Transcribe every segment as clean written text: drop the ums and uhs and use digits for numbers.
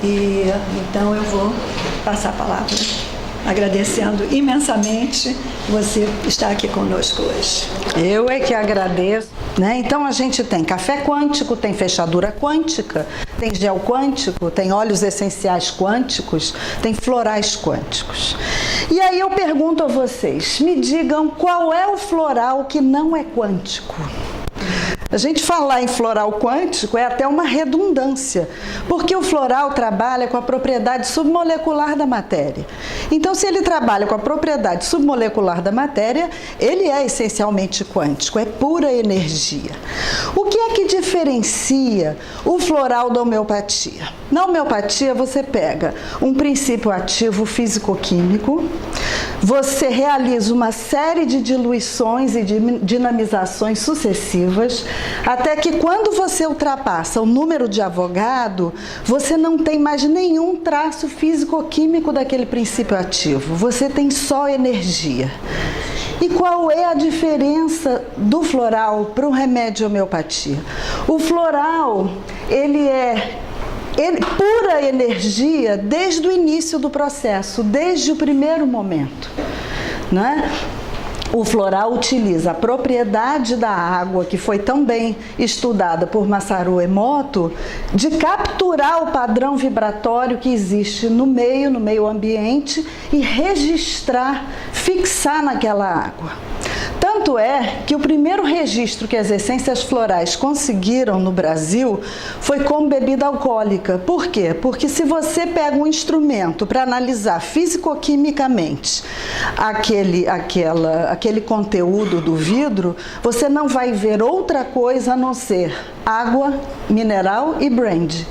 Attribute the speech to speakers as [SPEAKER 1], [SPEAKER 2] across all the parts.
[SPEAKER 1] E então eu vou passar a palavra, agradecendo imensamente você estar aqui conosco hoje.
[SPEAKER 2] Eu é que agradeço. Então a gente tem café quântico, tem fechadura quântica, tem gel quântico, tem óleos essenciais quânticos, tem florais quânticos. E aí eu pergunto a vocês, me digam qual é o floral que não é quântico? A gente falar em floral quântico é até uma redundância, porque o floral trabalha com a propriedade submolecular da matéria. Então, se ele trabalha com a propriedade submolecular da matéria, ele é essencialmente quântico, é pura energia. O que é que diferencia o floral da homeopatia? Na homeopatia, você pega um princípio ativo físico-químico, você realiza uma série de diluições e de dinamizações sucessivas, até que quando você ultrapassa o número de Avogadro, você não tem mais nenhum traço físico-químico daquele princípio ativo, você tem só energia. E qual é a diferença do floral para o remédio de homeopatia? O floral, ele é pura energia desde o início do processo, desde o primeiro momento, né? O floral utiliza a propriedade da água, que foi tão bem estudada por Masaru Emoto, de capturar o padrão vibratório que existe no meio ambiente e registrar, fixar naquela água. Tanto é que o primeiro registro que as essências florais conseguiram no Brasil foi como bebida alcoólica. Por quê? Porque se você pega um instrumento para analisar físico-quimicamente aquele conteúdo do vidro, você não vai ver outra coisa a não ser água, mineral e brandy,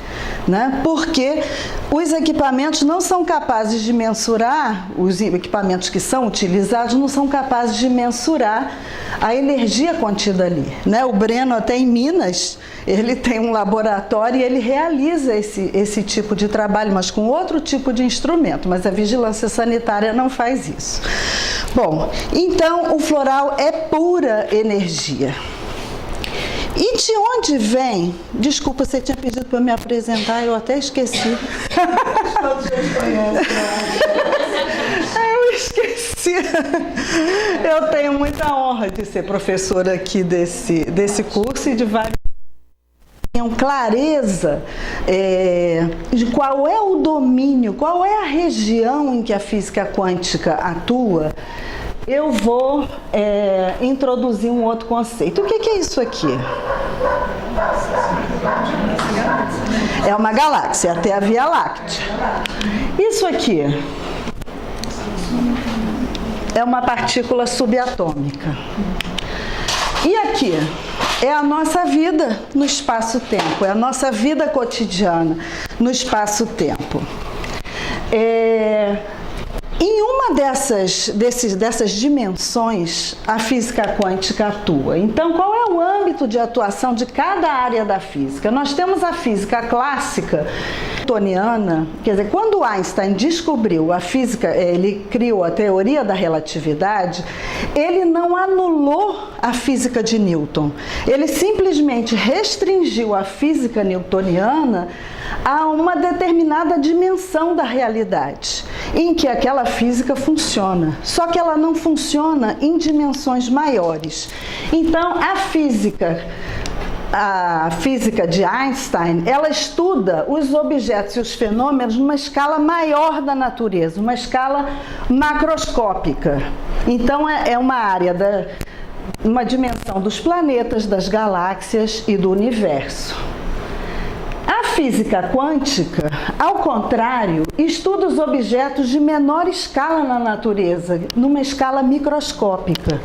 [SPEAKER 2] né? Porque os equipamentos não são capazes de mensurar, os equipamentos que são utilizados não são capazes de mensurar a energia contida ali, né? O Breno, até em Minas, ele tem um laboratório e ele realiza esse tipo de trabalho, mas com outro tipo de instrumento, mas a vigilância sanitária não faz isso. Bom, então o floral é pura energia. E de onde vem? Desculpa, você tinha pedido para me apresentar, eu até esqueci. Eu esqueci. Eu tenho muita honra de ser professora aqui desse curso e de vários. Tenham clareza de qual é o domínio, qual é a região em que a física quântica atua. Eu vou introduzir um outro conceito. O que é isso aqui? É uma galáxia, até a Via Láctea. Isso aqui é uma partícula subatômica. E aqui é a nossa vida no espaço-tempo, é a nossa vida cotidiana no espaço-tempo. Em uma dessas dimensões, a física quântica atua. Então, qual é o âmbito de atuação de cada área da física? Nós temos a física clássica newtoniana, quer dizer, quando Einstein descobriu a física, ele criou a teoria da relatividade, ele não anulou a física de Newton. Ele simplesmente restringiu a física newtoniana a uma determinada dimensão da realidade, em que aquela física funciona. Só que ela não funciona em dimensões maiores. Então, a física de Einstein, ela estuda os objetos e os fenômenos numa escala maior da natureza, uma escala macroscópica. Então, é uma área, uma dimensão dos planetas, das galáxias e do universo. A física quântica, ao contrário, estuda os objetos de menor escala na natureza, numa escala microscópica.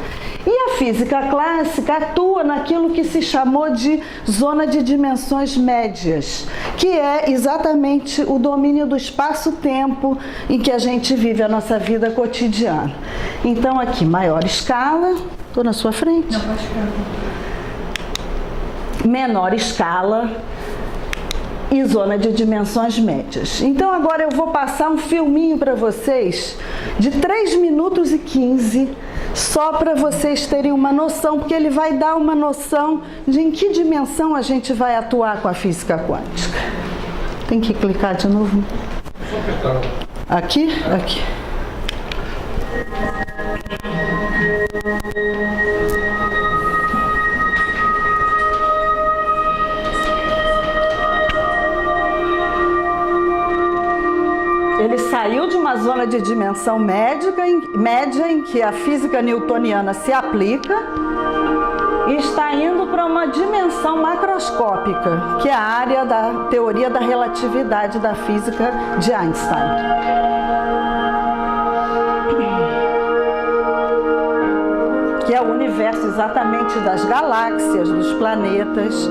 [SPEAKER 2] E a física clássica atua naquilo que se chamou de zona de dimensões médias, que é exatamente o domínio do espaço-tempo em que a gente vive a nossa vida cotidiana. Então aqui, maior escala, estou na sua frente. Não, pode ficar. Menor escala e zona de dimensões médias. Então agora eu vou passar um filminho para vocês de 3 minutos e 15, só para vocês terem uma noção, porque ele vai dar uma noção de em que dimensão a gente vai atuar com a física quântica. Tem que clicar de novo. Aqui? Aqui. Ele saiu de uma zona de dimensão média em que a física newtoniana se aplica e está indo para uma dimensão macroscópica, que é a área da teoria da relatividade da física de Einstein. Que é o universo exatamente das galáxias, dos planetas.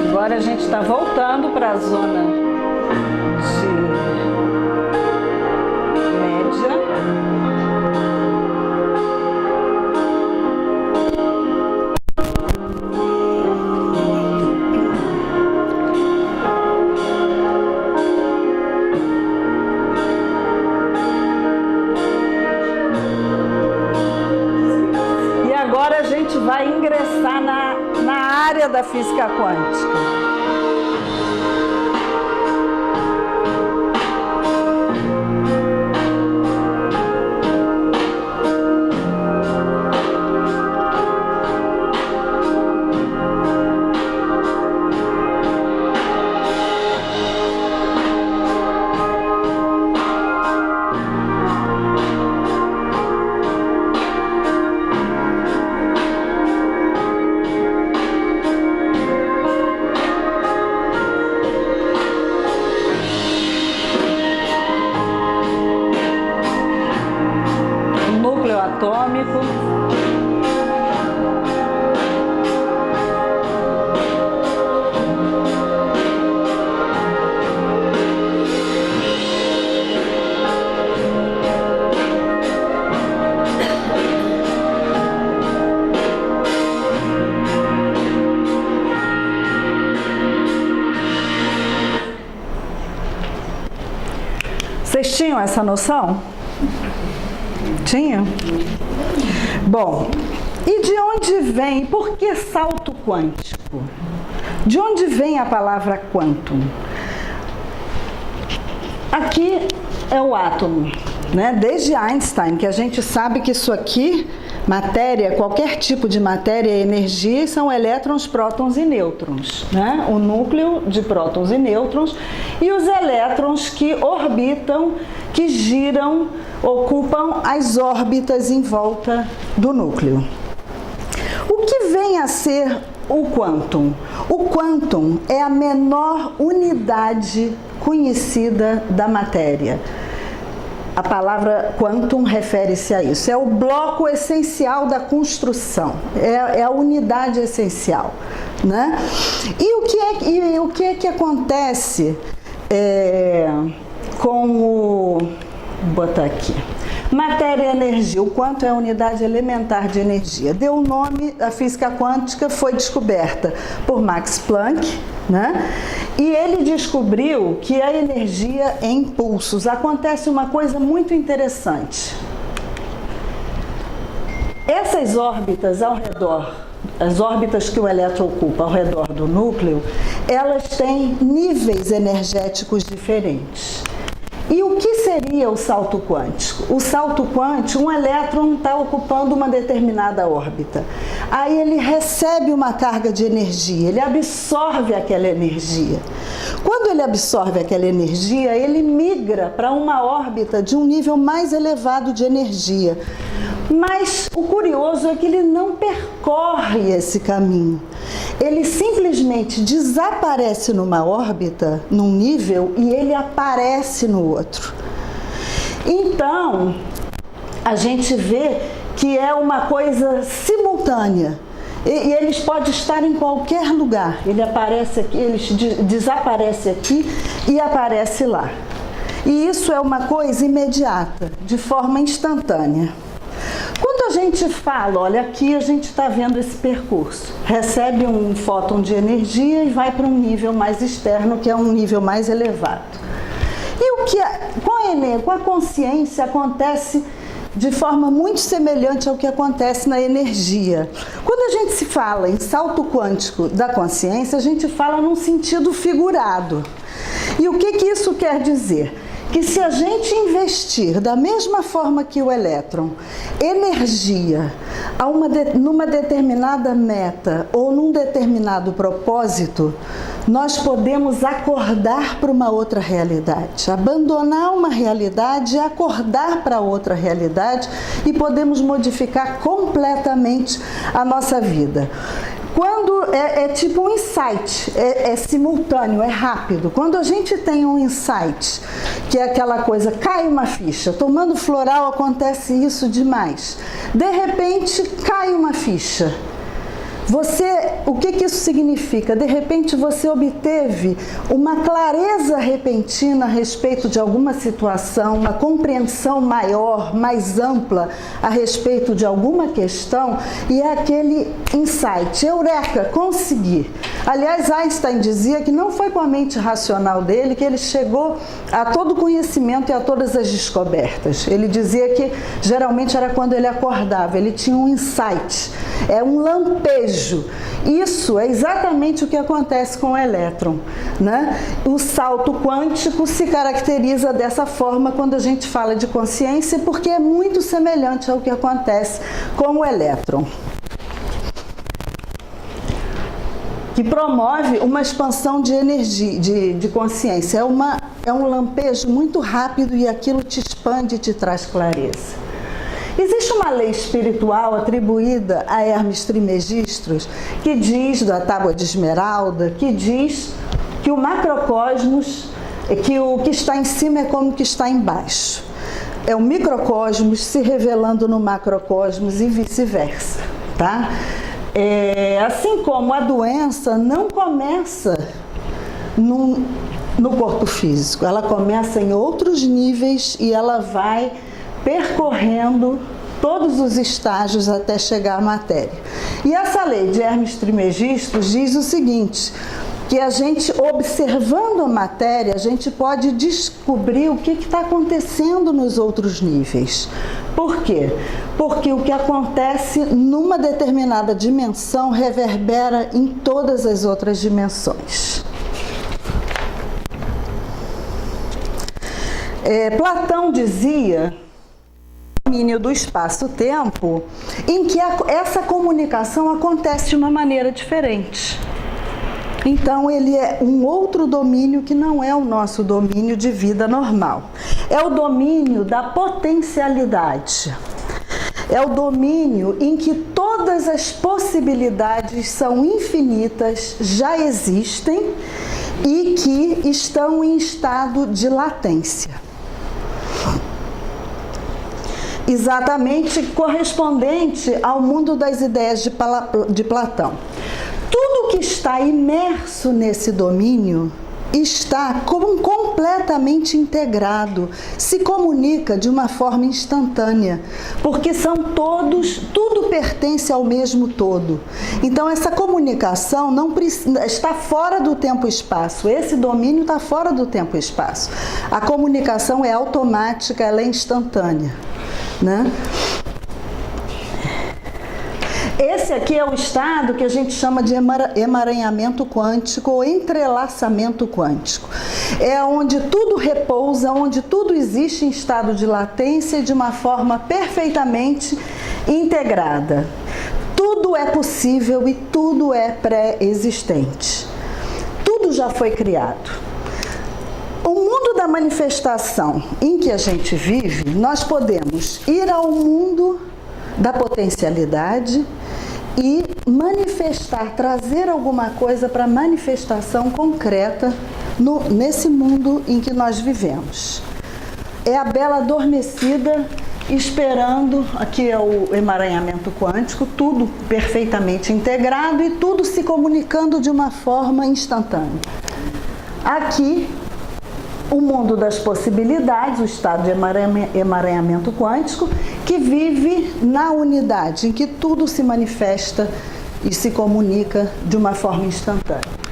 [SPEAKER 2] Agora a gente está voltando para a zona de média. E agora a gente vai ingressar na área da física quântica. Atômico. Vocês tinham essa noção? Tinha? Bom, e de onde vem, por que salto quântico? De onde vem a palavra quantum? Aqui é o átomo, né? Desde Einstein, que a gente sabe que isso aqui, matéria, qualquer tipo de matéria é energia, são elétrons, prótons e nêutrons, né? O núcleo de prótons e nêutrons e os elétrons que orbitam, que giram, ocupam as órbitas em volta do núcleo. O que vem a ser o quantum? O quantum é a menor unidade conhecida da matéria. A palavra quantum refere-se a isso. É o bloco essencial da construção. É a unidade essencial, né? E o que é que acontece com o... Vou botar aqui. Matéria e energia. O quantum é a unidade elementar de energia. Deu o nome, a física quântica foi descoberta por Max Planck, né? E ele descobriu que a energia é impulsos. Acontece uma coisa muito interessante. Essas órbitas ao redor, as órbitas que o elétron ocupa ao redor do núcleo, elas têm níveis energéticos diferentes. E o que seria o salto quântico? O salto quântico, um elétron está ocupando uma determinada órbita. Aí ele recebe uma carga de energia, ele absorve aquela energia. Quando ele absorve aquela energia, ele migra para uma órbita de um nível mais elevado de energia. Mas o curioso é que ele não percorre esse caminho. Ele simplesmente desaparece numa órbita, num nível, e ele aparece no outro. Então, a gente vê que é uma coisa simultânea. E eles podem estar em qualquer lugar. Ele aparece aqui, eles desaparece aqui e aparece lá. E isso é uma coisa imediata, de forma instantânea. Quando a gente fala, olha, aqui a gente está vendo esse percurso, recebe um fóton de energia e vai para um nível mais externo, que é um nível mais elevado. E o que com a consciência acontece de forma muito semelhante ao que acontece na energia. Quando a gente se fala em salto quântico da consciência, a gente fala num sentido figurado. E o que isso quer dizer? Que se a gente investir da mesma forma que o elétron, energia numa determinada meta ou num determinado propósito, nós podemos acordar para uma outra realidade, abandonar uma realidade e acordar para outra realidade, e podemos modificar completamente a nossa vida. Quando é tipo um insight, é simultâneo, é rápido. Quando a gente tem um insight, que é aquela coisa, cai uma ficha, tomando floral acontece isso demais. De repente, cai uma ficha. O que isso significa? De repente você obteve uma clareza repentina a respeito de alguma situação, uma compreensão maior, mais ampla a respeito de alguma questão, e é aquele insight, eureka, consegui. Aliás, Einstein dizia que não foi com a mente racional dele que ele chegou a todo o conhecimento e a todas as descobertas. Ele dizia que geralmente era quando ele acordava, ele tinha um insight, é um lampejo. Isso é exatamente o que acontece com o elétron, né? O salto quântico se caracteriza dessa forma quando a gente fala de consciência, porque é muito semelhante ao que acontece com o elétron, que promove uma expansão de energia, de consciência. É um lampejo muito rápido e aquilo te expande e te traz clareza. Existe uma lei espiritual atribuída a Hermes Trismegistus, que diz, da Tábua de Esmeralda, que diz que o macrocosmos, que o que está em cima é como o que está embaixo. É o microcosmos se revelando no macrocosmos e vice-versa, tá? Assim como a doença não começa no corpo físico, ela começa em outros níveis e ela vai percorrendo todos os estágios até chegar à matéria. E essa lei de Hermes Trismegistus diz o seguinte, que a gente, observando a matéria, a gente pode descobrir o que está acontecendo nos outros níveis. Por quê? Porque o que acontece numa determinada dimensão reverbera em todas as outras dimensões. Platão dizia domínio do espaço-tempo, em que essa comunicação acontece de uma maneira diferente. Então, ele é um outro domínio que não é o nosso domínio de vida normal. É o domínio da potencialidade. É o domínio em que todas as possibilidades são infinitas, já existem e que estão em estado de latência. Exatamente correspondente ao mundo das ideias de Platão. Tudo que está imerso nesse domínio está completamente integrado, se comunica de uma forma instantânea, porque tudo pertence ao mesmo todo. Então essa comunicação não está fora do tempo e espaço, esse domínio está fora do tempo e espaço. A comunicação é automática, ela é instantânea, né? Esse aqui é o estado que a gente chama de emaranhamento quântico ou entrelaçamento quântico. É onde tudo repousa, onde tudo existe em estado de latência de uma forma perfeitamente integrada. Tudo é possível e tudo é pré-existente. Tudo já foi criado. O mundo da manifestação em que a gente vive, nós podemos ir ao mundo da potencialidade e manifestar, trazer alguma coisa para manifestação concreta nesse mundo em que nós vivemos. É a bela adormecida esperando, aqui é o emaranhamento quântico, tudo perfeitamente integrado e tudo se comunicando de uma forma instantânea. Aqui, o mundo das possibilidades, o estado de emaranhamento quântico, que vive na unidade, em que tudo se manifesta e se comunica de uma forma instantânea.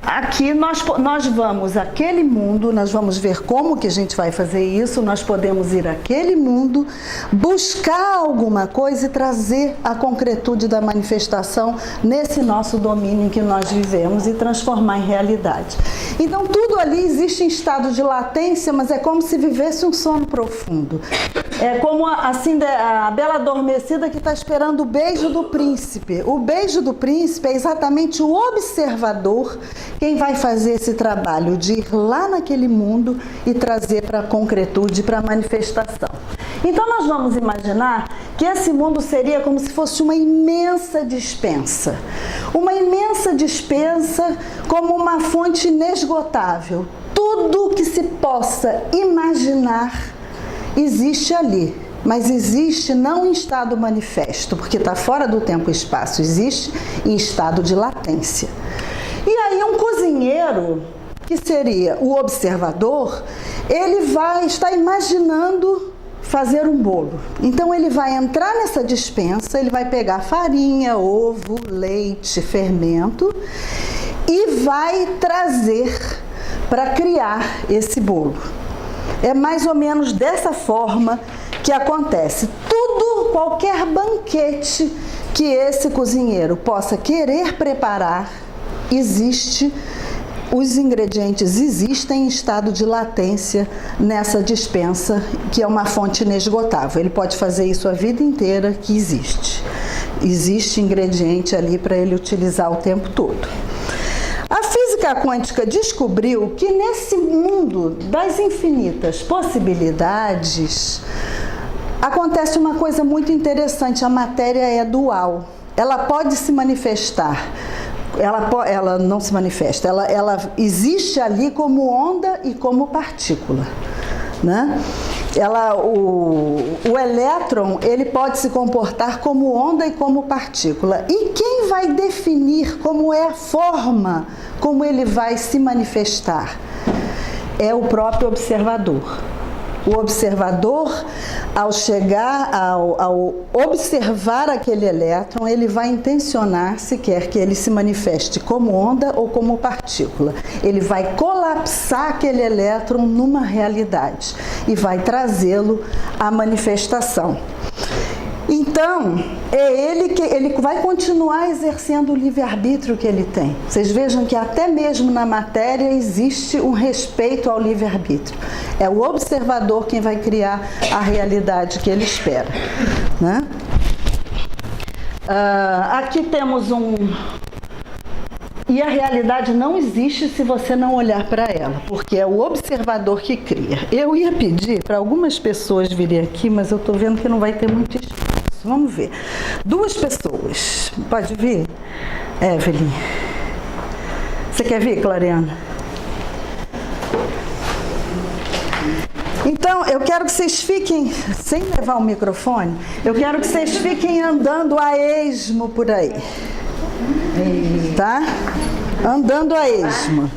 [SPEAKER 2] Aqui nós vamos àquele mundo, nós vamos ver como que a gente vai fazer isso, nós podemos ir àquele mundo, buscar alguma coisa e trazer a concretude da manifestação nesse nosso domínio em que nós vivemos e transformar em realidade. Então tudo ali existe em estado de latência, mas é como se vivesse um sono profundo. É como assim, a bela adormecida que está esperando o beijo do príncipe. O beijo do príncipe é exatamente o observador quem vai fazer esse trabalho de ir lá naquele mundo e trazer para a concretude, para a manifestação. Então nós vamos imaginar que esse mundo seria como se fosse uma imensa dispensa. Uma imensa dispensa como uma fonte inesgotável. Tudo que se possa imaginar existe ali, mas existe não em estado manifesto, porque está fora do tempo e espaço, existe em estado de latência. E aí um cozinheiro, que seria o observador, ele vai estar imaginando fazer um bolo. Então ele vai entrar nessa dispensa, ele vai pegar farinha, ovo, leite, fermento e vai trazer para criar esse bolo. É mais ou menos dessa forma que acontece. Tudo, qualquer banquete que esse cozinheiro possa querer preparar, existe, os ingredientes existem em estado de latência nessa dispensa, que é uma fonte inesgotável. Ele pode fazer isso a vida inteira, que existe. Existe ingrediente ali para ele utilizar o tempo todo. A física quântica descobriu que nesse mundo das infinitas possibilidades acontece uma coisa muito interessante: a matéria é dual. Ela pode se manifestar, ela não se manifesta, ela existe ali como onda e como partícula, né? O elétron, ele pode se comportar como onda e como partícula. E quem vai definir como é a forma, como ele vai se manifestar? É o próprio observador. O observador, ao chegar, ao observar aquele elétron, ele vai intencionar se quer que ele se manifeste como onda ou como partícula. Ele vai colapsar aquele elétron numa realidade e vai trazê-lo à manifestação. Então, é ele que ele vai continuar exercendo o livre-arbítrio que ele tem. Vocês vejam que até mesmo na matéria existe um respeito ao livre-arbítrio. É o observador quem vai criar a realidade que ele espera, né? Aqui temos E a realidade não existe se você não olhar para ela, porque é o observador que cria. Eu ia pedir para algumas pessoas virem aqui, mas eu estou vendo que não vai ter muito espaço. Vamos ver. 2 pessoas. Pode vir? Evelyn. Você quer vir, Clariana? Então, eu quero que vocês fiquem, sem levar o microfone, eu quero que vocês fiquem andando a esmo por aí. Tá? Andando a esmo.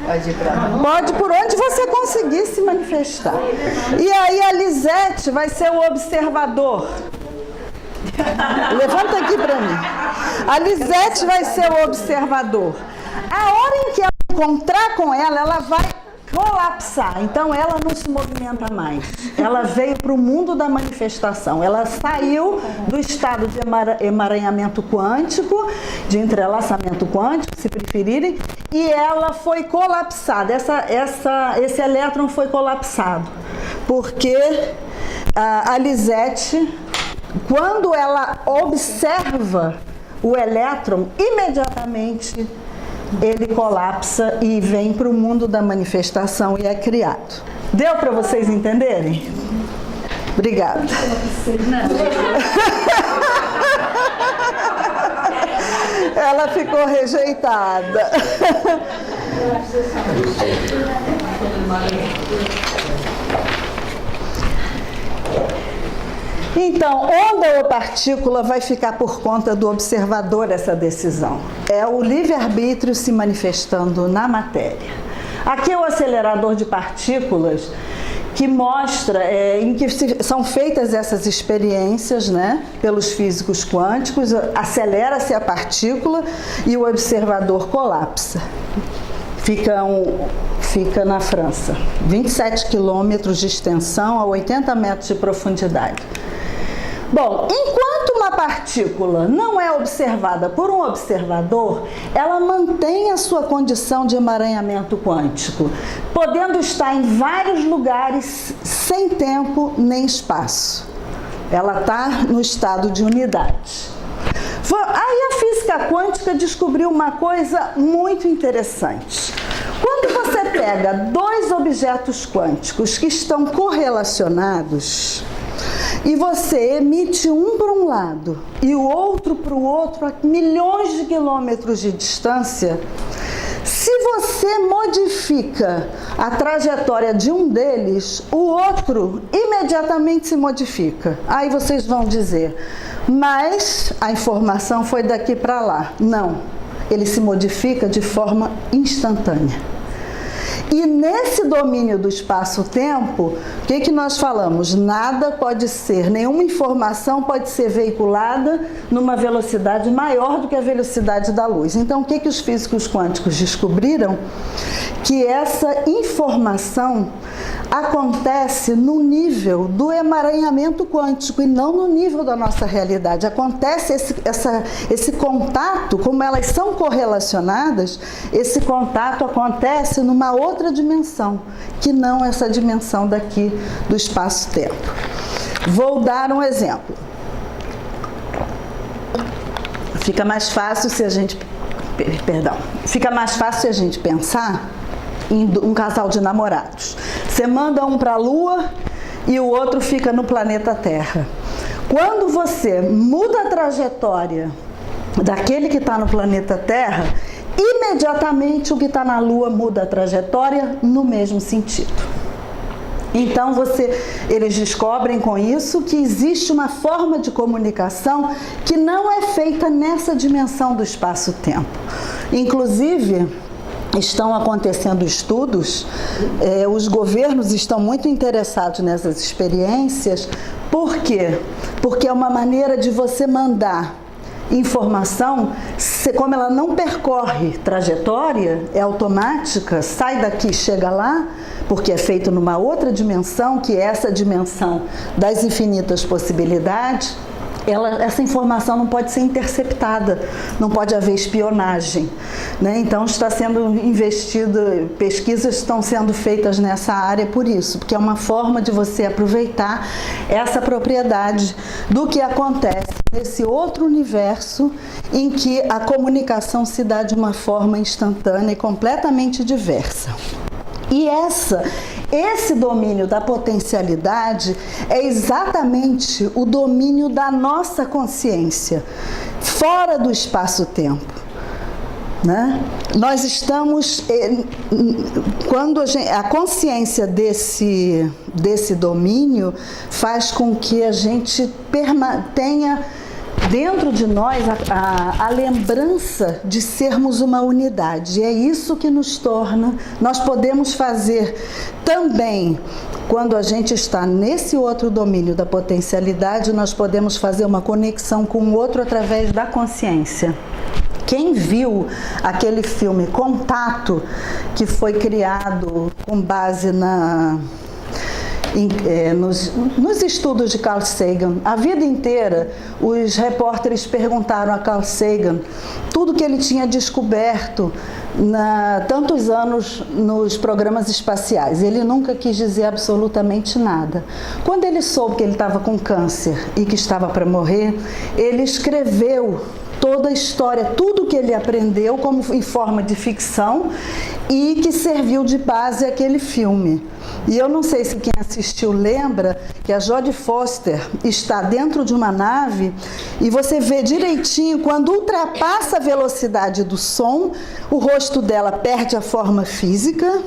[SPEAKER 2] Pode por onde você conseguir se manifestar. E aí a Lisete vai ser o observador. Levanta aqui para mim. A Lisete vai ser o observador. A hora em que ela encontrar com ela vai colapsar. Então ela não se movimenta mais. Ela veio para o mundo da manifestação. Ela saiu do estado de emaranhamento quântico, de entrelaçamento quântico, se preferirem, e ela foi colapsada. Esse elétron foi colapsado. Porque a Lisette, quando ela observa o elétron, imediatamente ele colapsa e vem para o mundo da manifestação e é criado. Deu para vocês entenderem? Obrigada. Ela ficou rejeitada. Então, onda ou partícula vai ficar por conta do observador essa decisão. É o livre-arbítrio se manifestando na matéria. Aqui é o acelerador de partículas que mostra em que são feitas essas experiências, né, pelos físicos quânticos. Acelera-se a partícula e o observador colapsa. Fica na França, 27 quilômetros de extensão a 80 metros de profundidade. Bom, enquanto uma partícula não é observada por um observador, ela mantém a sua condição de emaranhamento quântico, podendo estar em vários lugares sem tempo nem espaço. Ela está no estado de unidade. Aí a física quântica descobriu uma coisa muito interessante. Quando você pega dois objetos quânticos que estão correlacionados, e você emite um para um lado e o outro para o outro a milhões de quilômetros de distância, se você modifica a trajetória de um deles, o outro imediatamente se modifica. Aí vocês vão dizer, mas a informação foi daqui para lá. Não, ele se modifica de forma instantânea. E nesse domínio do espaço-tempo, o que nós falamos? Nada pode ser, nenhuma informação pode ser veiculada numa velocidade maior do que a velocidade da luz. Então, o que os físicos quânticos descobriram? Que essa informação acontece no nível do emaranhamento quântico e não no nível da nossa realidade. Acontece esse contato, como elas são correlacionadas, esse contato acontece numa outra dimensão, que não essa dimensão daqui do espaço-tempo. Vou dar um exemplo. Fica mais fácil se a gente pensar em um casal de namorados. Você manda um para a Lua e o outro fica no planeta Terra. Quando você muda a trajetória daquele que está no planeta Terra, imediatamente o que está na Lua muda a trajetória no mesmo sentido. Então eles descobrem com isso que existe uma forma de comunicação que não é feita nessa dimensão do espaço-tempo. Inclusive, estão acontecendo estudos, os governos estão muito interessados nessas experiências. Por quê? Porque é uma maneira de você mandar informação, como ela não percorre trajetória, é automática, sai daqui, chega lá, porque é feito numa outra dimensão, que é essa dimensão das infinitas possibilidades. Essa informação não pode ser interceptada, não pode haver espionagem, né? Então está sendo investido, pesquisas estão sendo feitas nessa área por isso, porque é uma forma de você aproveitar essa propriedade do que acontece nesse outro universo em que a comunicação se dá de uma forma instantânea e completamente diversa. E esse domínio da potencialidade é exatamente o domínio da nossa consciência, fora do espaço-tempo, né? Nós estamos, quando a consciência desse domínio faz com que a gente tenha dentro de nós a lembrança de sermos uma unidade. E é isso que nos torna, nós podemos fazer também, quando a gente está nesse outro domínio da potencialidade, nós podemos fazer uma conexão com o outro através da consciência. Quem viu aquele filme Contato, que foi criado com base nos estudos de Carl Sagan. A vida inteira, os repórteres perguntaram a Carl Sagan tudo que ele tinha descoberto tantos anos nos programas espaciais. Ele nunca quis dizer absolutamente nada. Quando ele soube que ele estava com câncer e que estava para morrer, ele escreveu toda a história, tudo que ele aprendeu como em forma de ficção e que serviu de base àquele filme. E eu não sei se quem assistiu lembra que a Jodie Foster está dentro de uma nave e você vê direitinho, quando ultrapassa a velocidade do som, o rosto dela perde a forma física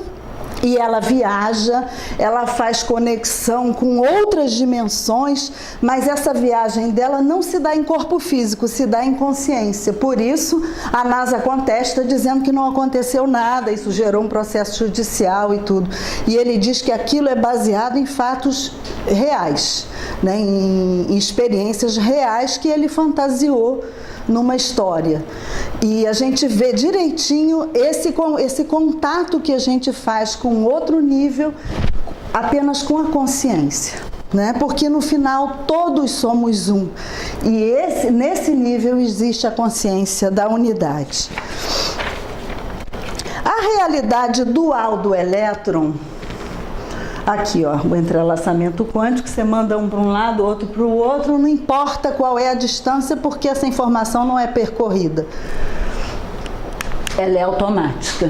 [SPEAKER 2] e ela viaja, ela faz conexão com outras dimensões, mas essa viagem dela não se dá em corpo físico, se dá em consciência. Por isso, a NASA contesta dizendo que não aconteceu nada, isso gerou um processo judicial e tudo. E ele diz que aquilo é baseado em fatos reais, né, em experiências reais que ele fantasiou numa história. E a gente vê direitinho esse contato que a gente faz com outro nível apenas com a consciência, né? Porque no final todos somos um. E nesse nível existe a consciência da unidade. A realidade dual do elétron, aqui, ó, o entrelaçamento quântico, você manda um para um lado, outro para o outro, não importa qual é a distância, porque essa informação não é percorrida. Ela é automática.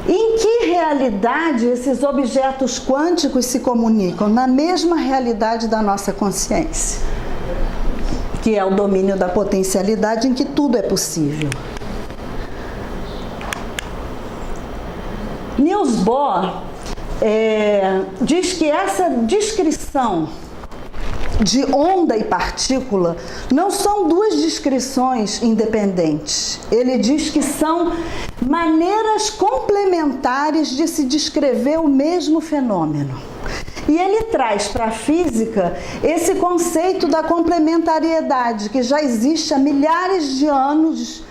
[SPEAKER 2] Em que realidade esses objetos quânticos se comunicam? Na mesma realidade da nossa consciência, que é o domínio da potencialidade em que tudo é possível. Niels Bohr diz que essa descrição de onda e partícula não são duas descrições independentes. Ele diz que são maneiras complementares de se descrever o mesmo fenômeno. E ele traz para a física esse conceito da complementariedade, que já existe há milhares de anos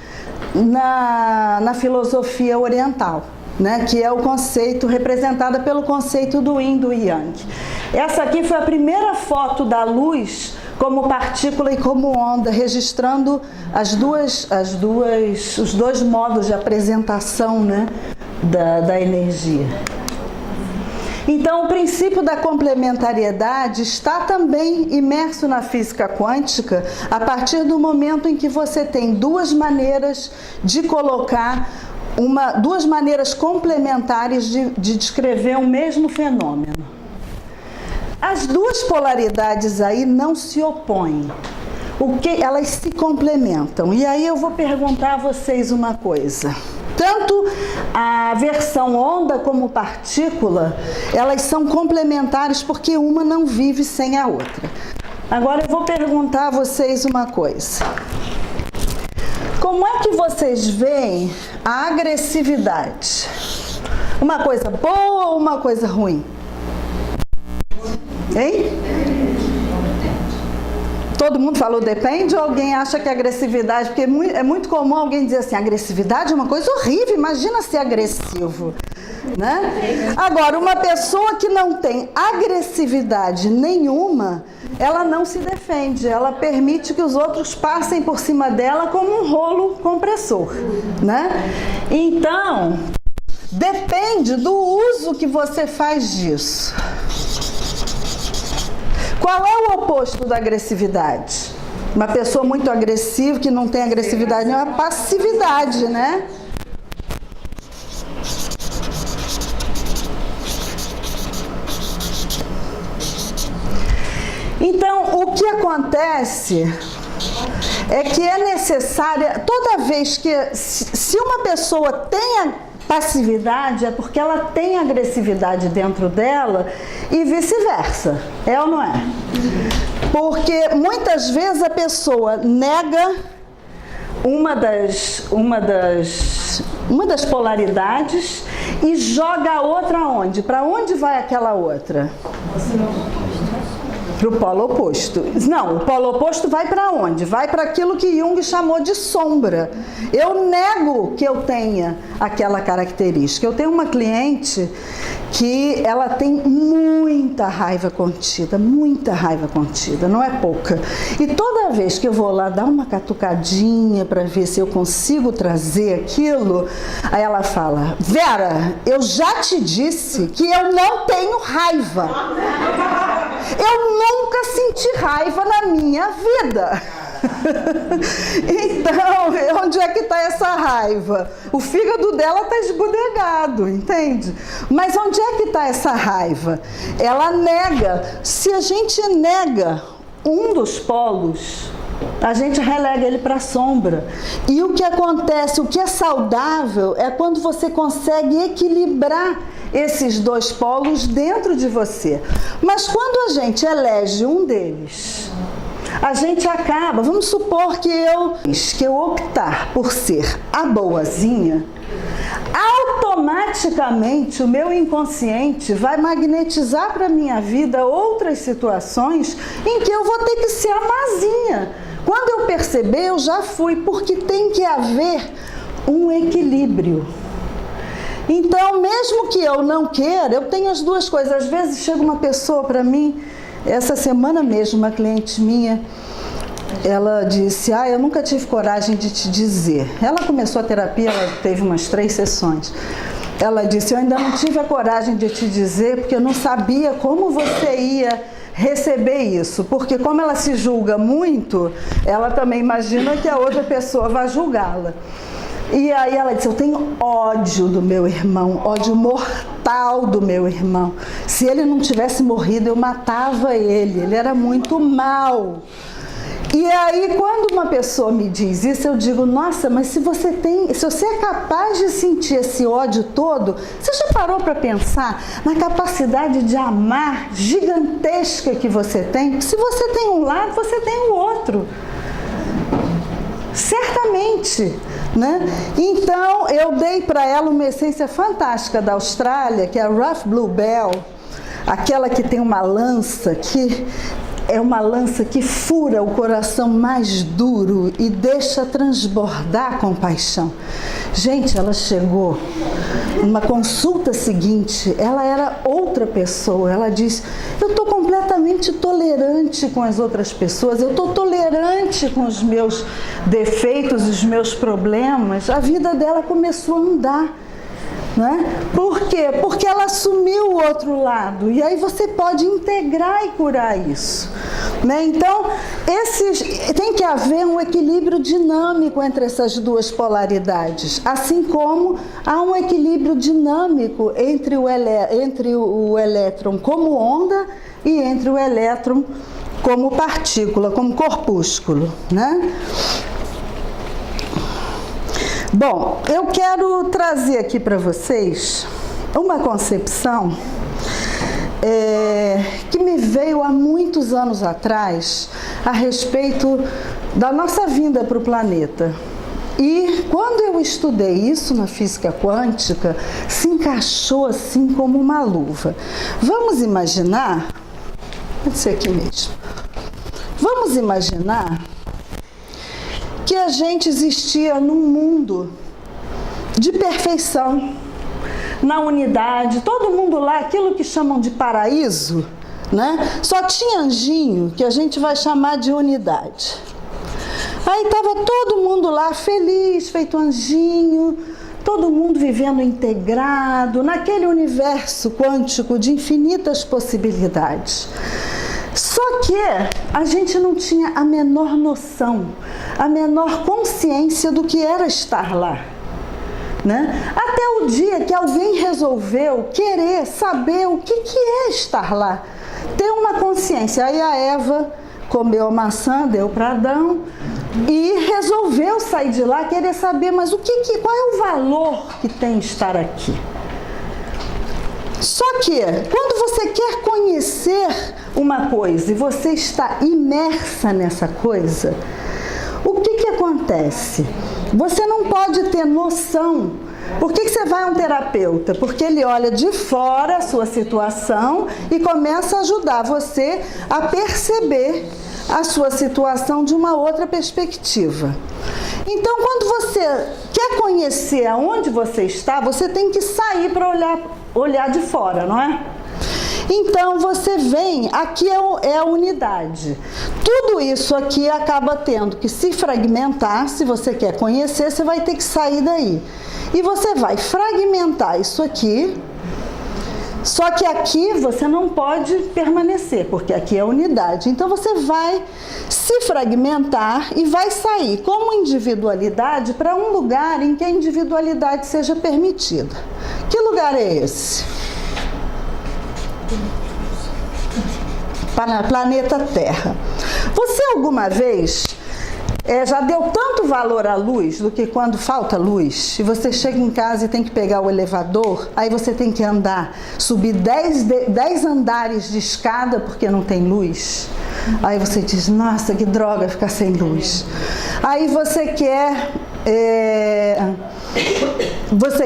[SPEAKER 2] na filosofia oriental, né, que é o conceito representado pelo conceito do Yin e do Yang. Essa aqui foi a primeira foto da luz como partícula e como onda, registrando os dois modos de apresentação, né, da energia. Então, o princípio da complementariedade está também imerso na física quântica a partir do momento em que você tem duas maneiras de colocar duas maneiras complementares de descrever o mesmo fenômeno. As duas polaridades aí não se opõem, elas se complementam. E aí eu vou perguntar a vocês uma coisa. Tanto a versão onda como partícula, elas são complementares porque uma não vive sem a outra. Agora eu vou perguntar a vocês uma coisa. Como é que vocês veem a agressividade? Uma coisa boa ou uma coisa ruim? Hein? Todo mundo falou depende, ou alguém acha que a agressividade... Porque é muito comum alguém dizer assim, agressividade é uma coisa horrível, imagina ser agressivo, né? Agora, uma pessoa que não tem agressividade nenhuma, ela não se defende, ela permite que os outros passem por cima dela como um rolo compressor, né? Então, depende do uso que você faz disso. Qual é o oposto da agressividade? Uma pessoa muito agressiva, que não tem agressividade nenhuma, é passividade, né? Então, o que acontece é que é necessária, toda vez que, se uma pessoa tem passividade, é porque ela tem agressividade dentro dela e vice-versa, é ou não é? Porque muitas vezes a pessoa nega uma das polaridades e joga a outra onde? Para onde vai aquela outra? Para o polo oposto. Não, o polo oposto vai para onde? Vai para aquilo que Jung chamou de sombra. Eu nego que eu tenha aquela característica. Eu tenho uma cliente que ela tem muita raiva contida, não é pouca. E toda vez que eu vou lá dar uma catucadinha para ver se eu consigo trazer aquilo, aí ela fala: Vera, eu já te disse que eu não tenho raiva. Eu nunca senti raiva na minha vida. Então, onde é que está essa raiva? O fígado dela está esbudegado, entende? Mas onde é que está essa raiva? Ela nega. Se a gente nega um dos polos, a gente relega ele para a sombra. E o que acontece, o que é saudável, é quando você consegue equilibrar esses dois polos dentro de você. Mas quando a gente elege um deles, a gente acaba, vamos supor que eu optar por ser a boazinha, automaticamente o meu inconsciente vai magnetizar para a minha vida outras situações em que eu vou ter que ser a mazinha. Quando eu perceber, eu já fui, porque tem que haver um equilíbrio. Então, mesmo que eu não queira, eu tenho as duas coisas. Às vezes chega uma pessoa para mim, essa semana mesmo, uma cliente minha, ela disse: eu nunca tive coragem de te dizer. Ela começou a terapia, ela teve umas 3 sessões. Ela disse: eu ainda não tive a coragem de te dizer, porque eu não sabia como você ia receber isso. Porque como ela se julga muito, ela também imagina que a outra pessoa vai julgá-la. E aí ela disse: eu tenho ódio do meu irmão, ódio mortal do meu irmão. Se ele não tivesse morrido, eu matava ele era muito mau. E aí, quando uma pessoa me diz isso, eu digo: nossa, mas se você é capaz de sentir esse ódio todo, você já parou para pensar na capacidade de amar gigantesca que você tem? Se você tem um lado, você tem o outro. Certamente, né? Então, eu dei para ela uma essência fantástica da Austrália, que é a Rough Bluebell, aquela que tem uma lança que é uma lança que fura o coração mais duro e deixa transbordar compaixão. Gente, ela chegou numa consulta seguinte, ela era outra pessoa. Ela disse: eu estou completamente tolerante com as outras pessoas, eu estou tolerante com os meus defeitos, os meus problemas. A vida dela começou a andar. Né? Por quê? Porque ela assumiu o outro lado, e aí você pode integrar e curar isso, né? Então, tem que haver um equilíbrio dinâmico entre essas duas polaridades, assim como há um equilíbrio dinâmico entre o elétron como onda e entre o elétron como partícula, como corpúsculo, né? Bom, eu quero trazer aqui para vocês uma concepção que me veio há muitos anos atrás a respeito da nossa vinda para o planeta. E quando eu estudei isso na física quântica, se encaixou assim como uma luva. Vamos imaginar, pode ser aqui mesmo, vamos imaginar que a gente existia num mundo de perfeição, na unidade, todo mundo lá, aquilo que chamam de paraíso, né? Só tinha anjinho, que a gente vai chamar de unidade. Aí estava todo mundo lá feliz, feito anjinho, todo mundo vivendo integrado, naquele universo quântico de infinitas possibilidades. Só que a gente não tinha a menor noção, a menor consciência do que era estar lá, né? Até o dia que alguém resolveu querer saber o que é estar lá, ter uma consciência. Aí a Eva comeu a maçã, deu para Adão e resolveu sair de lá, querer saber, mas qual é o valor que tem estar aqui? Só que, quando você quer conhecer uma coisa e você está imersa nessa coisa, o que acontece? Você não pode ter noção Por que você vai a um terapeuta? Porque ele olha de fora a sua situação e começa a ajudar você a perceber a sua situação de uma outra perspectiva. Então, quando você quer conhecer aonde você está, você tem que sair para olhar de fora, não é? Então, você vem, aqui é a unidade. Tudo isso aqui acaba tendo que se fragmentar. Se você quer conhecer, você vai ter que sair daí. E você vai fragmentar isso aqui. Só que aqui você não pode permanecer, porque aqui é unidade. Então, você vai se fragmentar e vai sair como individualidade para um lugar em que a individualidade seja permitida. Que lugar é esse? Planeta Terra. Você alguma vez já deu tanto valor à luz do que quando falta luz, e você chega em casa e tem que pegar o elevador, aí você tem que subir 10 andares de escada porque não tem luz. Aí você diz, nossa, que droga ficar sem luz. Aí você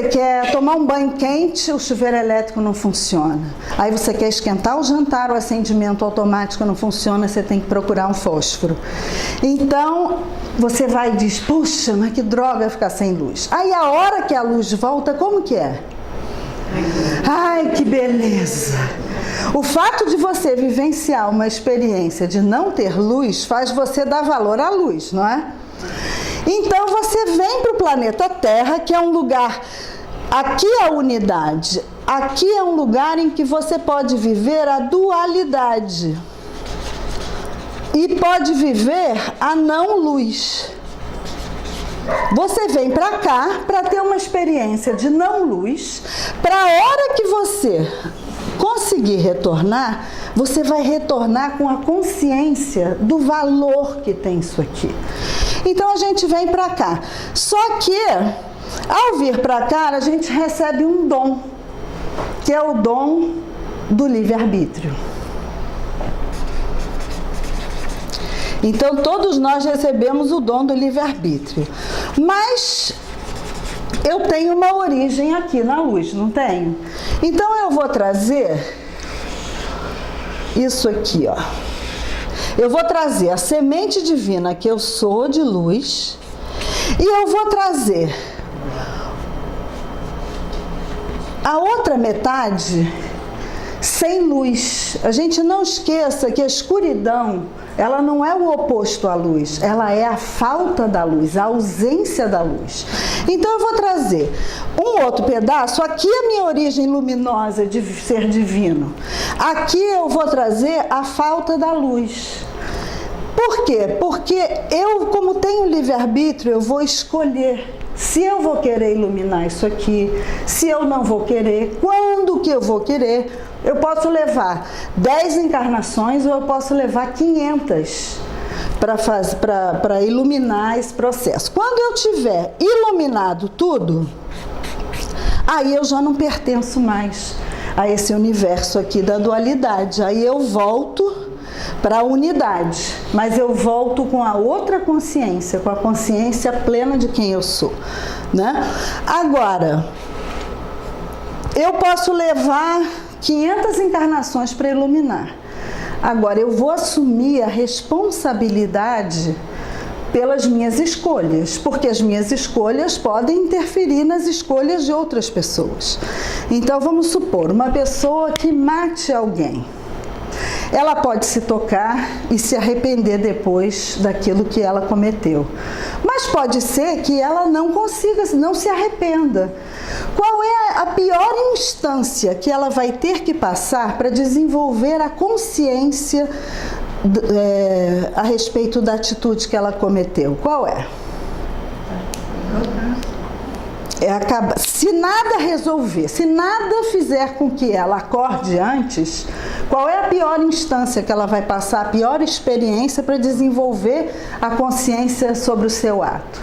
[SPEAKER 2] quer tomar um banho quente, o chuveiro elétrico não funciona. Aí você quer esquentar o jantar, o acendimento automático não funciona, você tem que procurar um fósforo. Então, você vai e diz, puxa, mas que droga ficar sem luz. Aí a hora que a luz volta, como que é? Ai, que beleza! O fato de você vivenciar uma experiência de não ter luz faz você dar valor à luz, não é? Então você vem para o planeta Terra, que é um lugar, aqui é a unidade, aqui é um lugar em que você pode viver a dualidade e pode viver a não luz. Você vem para cá para ter uma experiência de não luz, para a hora que você conseguir retornar, você vai retornar com a consciência do valor que tem isso aqui. Então a gente vem para cá. Só que, ao vir para cá, a gente recebe um dom, que é o dom do livre-arbítrio. Então todos nós recebemos o dom do livre-arbítrio. Mas eu tenho uma origem aqui na luz, não tenho? Então eu vou trazer isso aqui, ó. Eu vou trazer a semente divina que eu sou de luz e eu vou trazer a outra metade sem luz. A gente não esqueça que a escuridão, ela não é o oposto à luz, ela é a falta da luz, a ausência da luz. Então eu vou trazer um outro pedaço, aqui é a minha origem luminosa de ser divino. Aqui eu vou trazer a falta da luz. Por quê? Porque eu, como tenho livre-arbítrio, eu vou escolher se eu vou querer iluminar isso aqui, se eu não vou querer, quando que eu vou querer. Eu posso levar 10 encarnações ou eu posso levar 500 para iluminar esse processo. Quando eu tiver iluminado tudo, aí eu já não pertenço mais a esse universo aqui da dualidade. Aí eu volto para a unidade, mas eu volto com a outra consciência, com a consciência plena de quem eu sou, né? Agora, eu posso levar 500 encarnações para iluminar. Agora, eu vou assumir a responsabilidade pelas minhas escolhas, porque as minhas escolhas podem interferir nas escolhas de outras pessoas. Então, vamos supor, uma pessoa que mate alguém. Ela pode se tocar e se arrepender depois daquilo que ela cometeu. Mas pode ser que ela não consiga, não se arrependa. Qual é a pior instância que ela vai ter que passar para desenvolver a consciência a respeito da atitude que ela cometeu? Qual é? Se nada resolver, se nada fizer com que ela acorde antes, qual é a pior instância que ela vai passar, a pior experiência para desenvolver a consciência sobre o seu ato?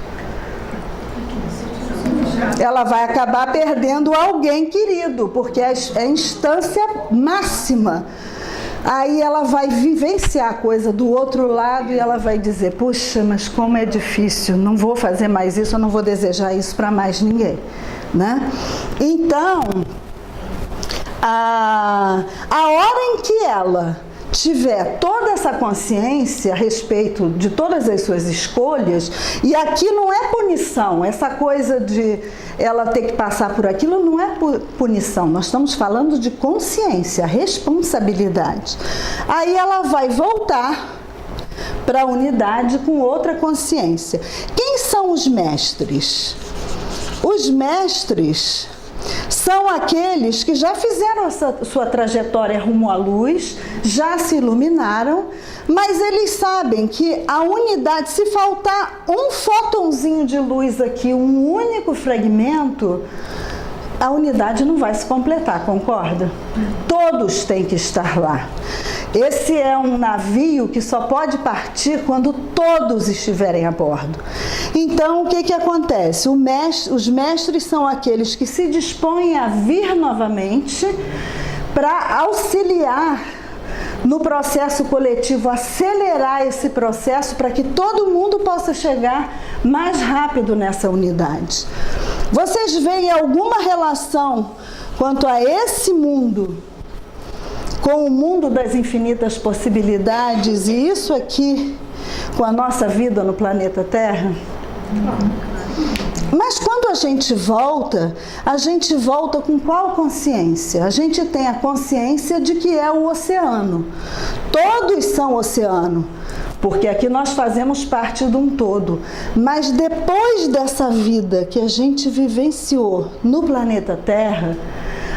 [SPEAKER 2] Ela vai acabar perdendo alguém querido, porque é a instância máxima. Aí ela vai vivenciar a coisa do outro lado e ela vai dizer, puxa, mas como é difícil, não vou fazer mais isso, eu não vou desejar isso para mais ninguém. né? Então, a hora em que ela tiver toda essa consciência a respeito de todas as suas escolhas, e aqui não é punição, essa coisa de ela ter que passar por aquilo não é punição, nós estamos falando de consciência, responsabilidade. Aí ela vai voltar para a unidade com outra consciência. Quem são os mestres? Os mestres são aqueles que já fizeram essa sua trajetória rumo à luz, já se iluminaram, mas eles sabem que a unidade, se faltar um fótonzinho de luz aqui, um único fragmento, a unidade não vai se completar, concorda? Todos têm que estar lá. Esse é um navio que só pode partir quando todos estiverem a bordo. Então, o que acontece? Os mestres são aqueles que se dispõem a vir novamente para auxiliar no processo coletivo, acelerar esse processo para que todo mundo possa chegar mais rápido nessa unidade. Vocês veem alguma relação quanto a esse mundo com o mundo das infinitas possibilidades e isso aqui com a nossa vida no planeta Terra? Mas quando a gente volta com qual consciência? A gente tem a consciência de que é o oceano. Todos são oceano, porque aqui nós fazemos parte de um todo. Mas depois dessa vida que a gente vivenciou no planeta Terra,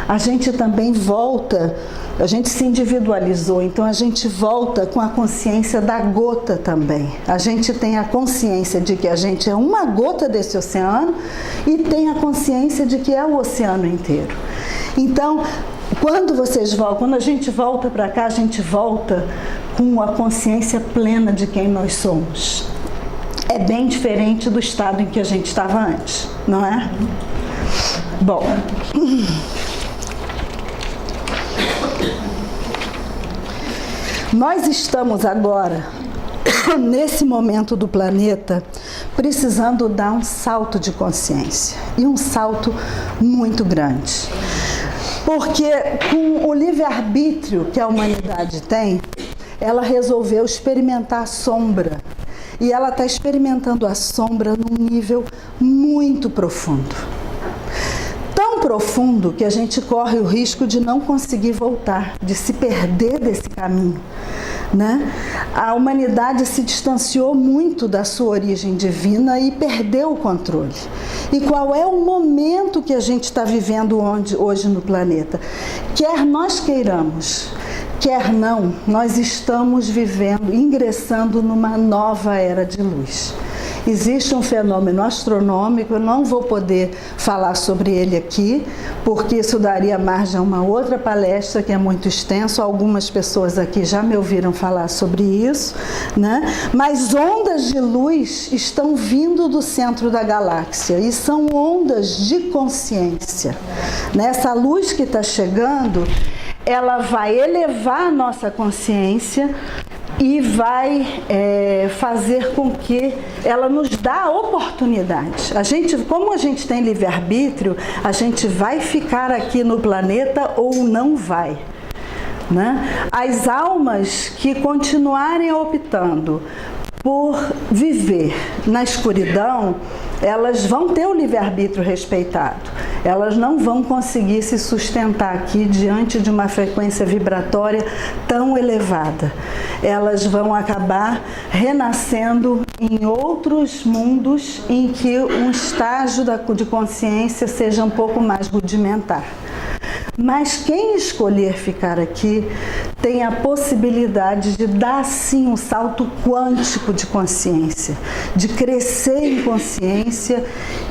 [SPEAKER 2] a gente também volta, a gente se individualizou, então a gente volta com a consciência da gota também. A gente tem a consciência de que a gente é uma gota desse oceano e tem a consciência de que é o oceano inteiro. Então, quando a gente volta para cá, a gente volta com a consciência plena de quem nós somos. É bem diferente do estado em que a gente estava antes, não é? Bom... Nós estamos agora, nesse momento do planeta, precisando dar um salto de consciência, e um salto muito grande. Porque com o livre-arbítrio que a humanidade tem, ela resolveu experimentar a sombra, e ela está experimentando a sombra num nível muito profundo. Tão profundo que a gente corre o risco de não conseguir voltar, de se perder desse caminho, né? A humanidade se distanciou muito da sua origem divina e perdeu o controle. E qual é o momento que a gente está vivendo hoje no planeta? Quer nós queiramos, quer não, nós estamos ingressando numa nova era de luz. Existe um fenômeno astronômico, eu não vou poder falar sobre ele aqui, porque isso daria margem a uma outra palestra que é muito extenso. Algumas pessoas aqui já me ouviram falar sobre isso, né? Mas ondas de luz estão vindo do centro da galáxia e são ondas de consciência. Essa luz que está chegando, ela vai elevar a nossa consciência e vai fazer com que ela nos dá a oportunidade. Como a gente tem livre-arbítrio, a gente vai ficar aqui no planeta ou não vai, né? As almas que continuarem optando por viver na escuridão, elas vão ter o livre-arbítrio respeitado. Elas não vão conseguir se sustentar aqui diante de uma frequência vibratória tão elevada. Elas vão acabar renascendo em outros mundos em que um estágio de consciência seja um pouco mais rudimentar. Mas quem escolher ficar aqui tem a possibilidade de dar sim um salto quântico de consciência, de crescer em consciência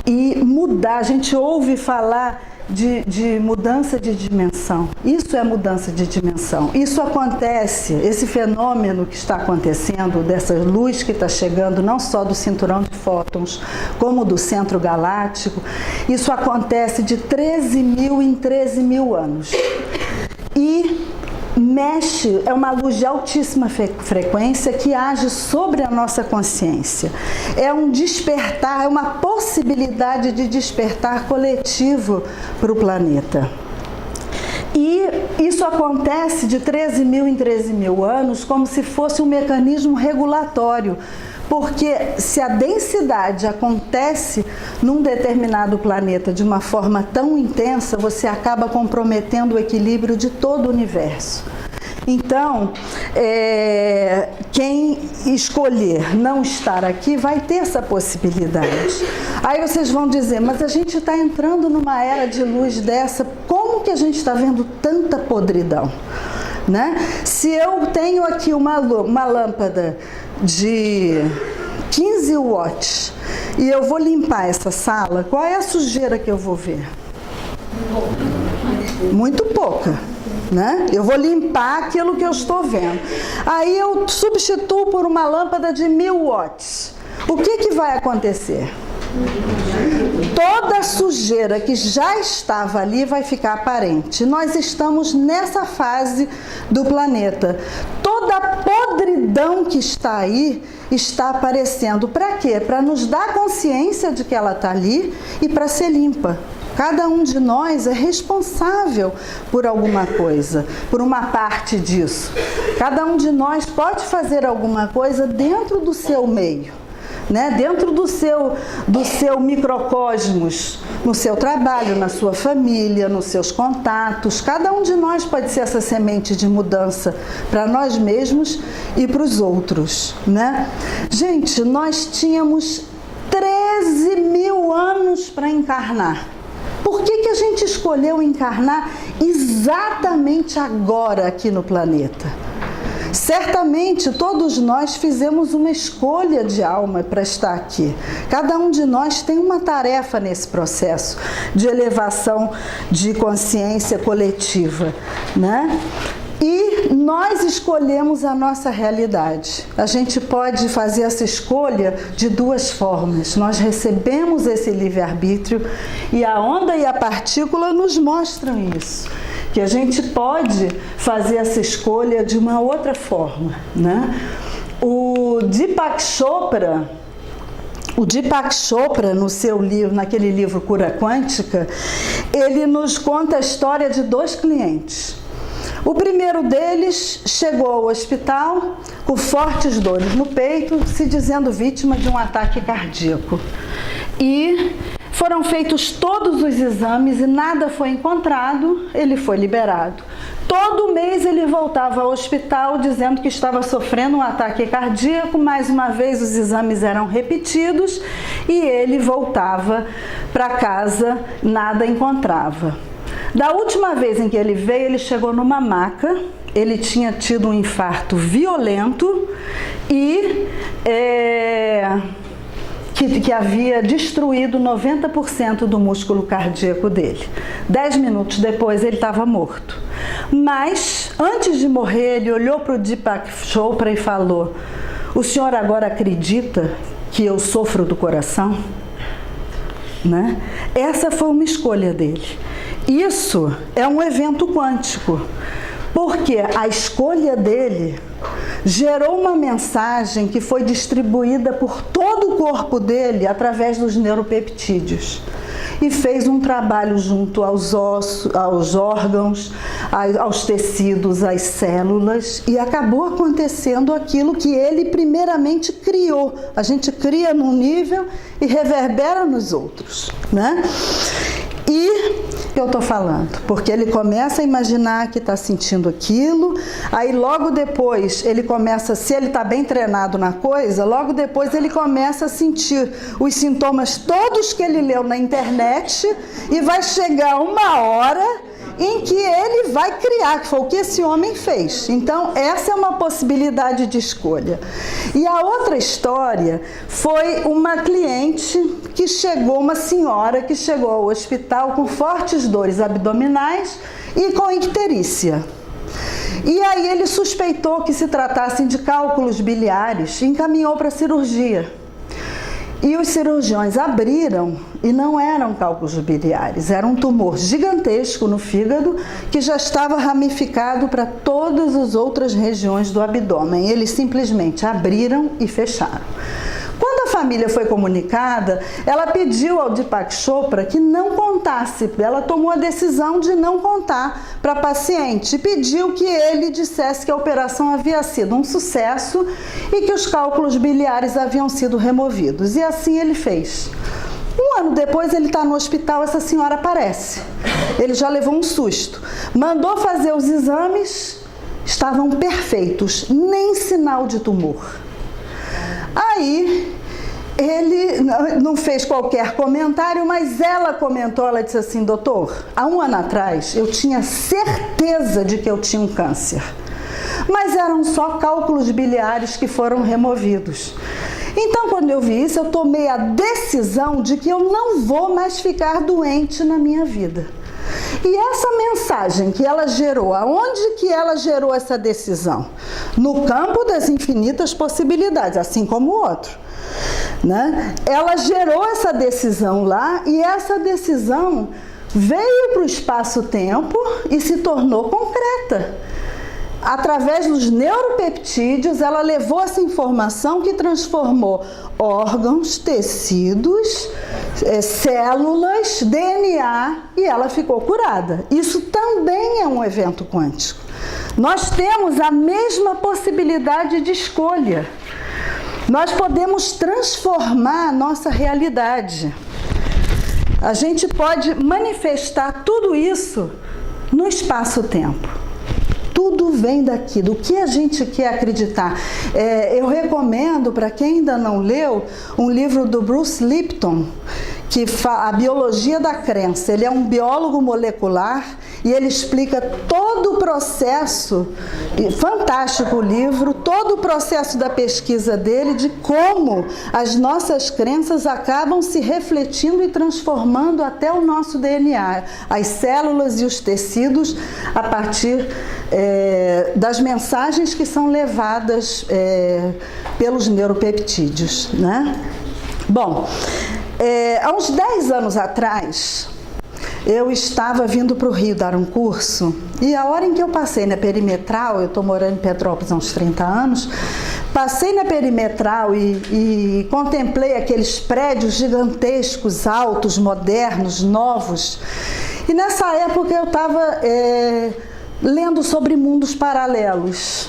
[SPEAKER 2] e mudar. A gente ouve falar de mudança de dimensão. Isso é mudança de dimensão. Isso acontece, esse fenômeno que está acontecendo, dessa luz que está chegando, não só do cinturão de fótons, como do centro galáctico, isso acontece de 13 mil em 13 mil anos. E mexe, é uma luz de altíssima frequência que age sobre a nossa consciência. É um despertar, é uma possibilidade de despertar coletivo para o planeta. E isso acontece de 13.000 em 13.000 anos como se fosse um mecanismo regulatório, porque se a densidade acontece num determinado planeta de uma forma tão intensa, você acaba comprometendo o equilíbrio de todo o universo. Então, quem escolher não estar aqui vai ter essa possibilidade. Aí vocês vão dizer, mas a gente está entrando numa era de luz dessa, como que a gente está vendo tanta podridão? Né? Se eu tenho aqui uma lâmpada de 15 watts e eu vou limpar essa sala, qual é a sujeira que eu vou ver? Muito pouca, né? Eu vou limpar aquilo que eu estou vendo. Aí eu substituo por uma lâmpada de 1.000 watts. O que vai acontecer? Toda a sujeira que já estava ali vai ficar aparente. Nós estamos nessa fase do planeta. Toda a podridão que está aí está aparecendo. Para quê? Para nos dar consciência de que ela está ali e para ser limpa. Cada um de nós é responsável por alguma coisa, por uma parte disso. Cada um de nós pode fazer alguma coisa dentro do seu meio. Né? Dentro do seu microcosmos, no seu trabalho, na sua família, nos seus contatos. Cada um de nós pode ser essa semente de mudança para nós mesmos e para os outros. Né? Gente, nós tínhamos 13.000 anos para encarnar. Por que a gente escolheu encarnar exatamente agora aqui no planeta? Certamente todos nós fizemos uma escolha de alma para estar aqui. Cada um de nós tem uma tarefa nesse processo de elevação de consciência coletiva, né? E nós escolhemos a nossa realidade. A gente pode fazer essa escolha de duas formas. Nós recebemos esse livre-arbítrio e a onda e a partícula nos mostram isso. Que a gente pode fazer essa escolha de uma outra forma, né? O Deepak Chopra, no seu livro, naquele livro Cura Quântica, ele nos conta a história de 2 clientes. O primeiro deles chegou ao hospital com fortes dores no peito, se dizendo vítima de um ataque cardíaco. E foram feitos todos os exames e nada foi encontrado, ele foi liberado. Todo mês ele voltava ao hospital dizendo que estava sofrendo um ataque cardíaco, mais uma vez os exames eram repetidos e ele voltava para casa, nada encontrava. Da última vez em que ele veio, ele chegou numa maca, ele tinha tido um infarto violento e que havia destruído 90% do músculo cardíaco dele. 10 minutos depois ele estava morto. Mas, antes de morrer, ele olhou para o Deepak Chopra e falou: o senhor agora acredita que eu sofro do coração? Né? Essa foi uma escolha dele. Isso é um evento quântico, porque a escolha dele gerou uma mensagem que foi distribuída por todo o corpo dele através dos neuropeptídeos e fez um trabalho junto aos ossos, aos órgãos, aos tecidos, às células, e acabou acontecendo aquilo que ele primeiramente criou. A gente cria num nível e reverbera nos outros, né? E eu estou falando, porque ele começa a imaginar que está sentindo aquilo, aí logo depois ele começa, se ele está bem treinado na coisa, logo depois ele começa a sentir os sintomas todos que ele leu na internet e vai chegar uma hora em que ele vai criar, que foi o que esse homem fez. Então, essa é uma possibilidade de escolha. E a outra história foi uma cliente que chegou, uma senhora que chegou ao hospital com fortes dores abdominais e com icterícia. E aí ele suspeitou que se tratassem de cálculos biliares e encaminhou para a cirurgia. E os cirurgiões abriram E não eram cálculos biliares, era um tumor gigantesco no fígado que já estava ramificado para todas as outras regiões do abdômen. Eles simplesmente abriram e fecharam. Quando a família foi comunicada, ela pediu ao Deepak Chopra que não contasse. Ela tomou a decisão de não contar para a paciente e pediu que ele dissesse que a operação havia sido um sucesso e que os cálculos biliares haviam sido removidos. E assim ele fez. Um ano depois ele está no hospital, essa senhora aparece. Ele já levou um susto. Mandou fazer os exames, estavam perfeitos, nem sinal de tumor. Aí, ele não fez qualquer comentário, mas ela comentou, ela disse assim: doutor, há um ano atrás eu tinha certeza de que eu tinha um câncer, mas eram só cálculos biliares que foram removidos. Então, quando eu vi isso, eu tomei a decisão de que eu não vou mais ficar doente na minha vida. E essa mensagem que ela gerou, aonde que ela gerou essa decisão? No campo das infinitas possibilidades, assim como o outro, né? Ela gerou essa decisão lá e essa decisão veio para o espaço-tempo e se tornou concreta. Através dos neuropeptídeos, ela levou essa informação que transformou órgãos, tecidos, células, DNA, e ela ficou curada. Isso também é um evento quântico. Nós temos a mesma possibilidade de escolha. Nós podemos transformar a nossa realidade. A gente pode manifestar tudo isso no espaço-tempo. Tudo vem daqui, do que a gente quer acreditar. Eu recomendo, para quem ainda não leu, um livro do Bruce Lipton, que A Biologia da Crença. Ele é um biólogo molecular e ele explica todo o processo, fantástico o livro, todo o processo da pesquisa dele, de como as nossas crenças acabam se refletindo e transformando até o nosso DNA, as células e os tecidos, a partir das mensagens que são levadas pelos neuropeptídeos, né? Bom, há uns 10 anos atrás, eu estava vindo para o Rio dar um curso e a hora em que eu passei na Perimetral, eu estou morando em Petrópolis há uns 30 anos, passei na Perimetral e contemplei aqueles prédios gigantescos, altos, modernos, novos. E nessa época eu estava lendo sobre mundos paralelos,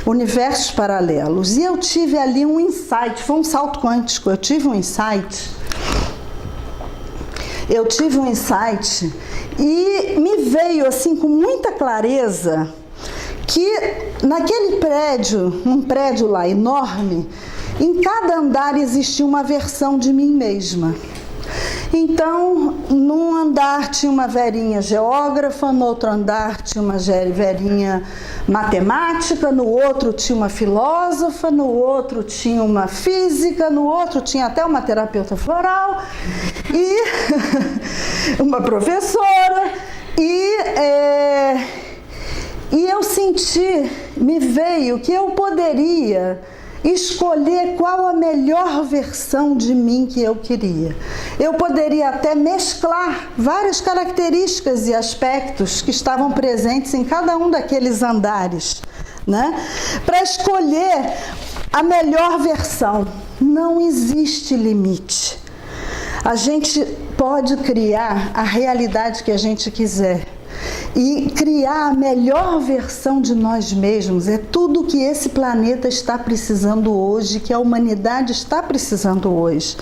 [SPEAKER 2] universos paralelos, e eu tive ali um insight, foi um salto quântico, eu tive um insight e me veio assim com muita clareza que naquele prédio, um prédio lá enorme, em cada andar existia uma versão de mim mesma. Então, num andar tinha uma velhinha geógrafa, no outro andar tinha uma velhinha matemática, no outro tinha uma filósofa, no outro tinha uma física, no outro tinha até uma terapeuta floral e uma professora. E eu senti, me veio que eu poderia escolher qual a melhor versão de mim que eu queria. Eu poderia até mesclar várias características e aspectos que estavam presentes em cada um daqueles andares, né? Para escolher a melhor versão. Não existe limite. A gente pode criar a realidade que a gente quiser. E criar a melhor versão de nós mesmos é tudo que esse planeta está precisando hoje, que a humanidade está precisando hoje.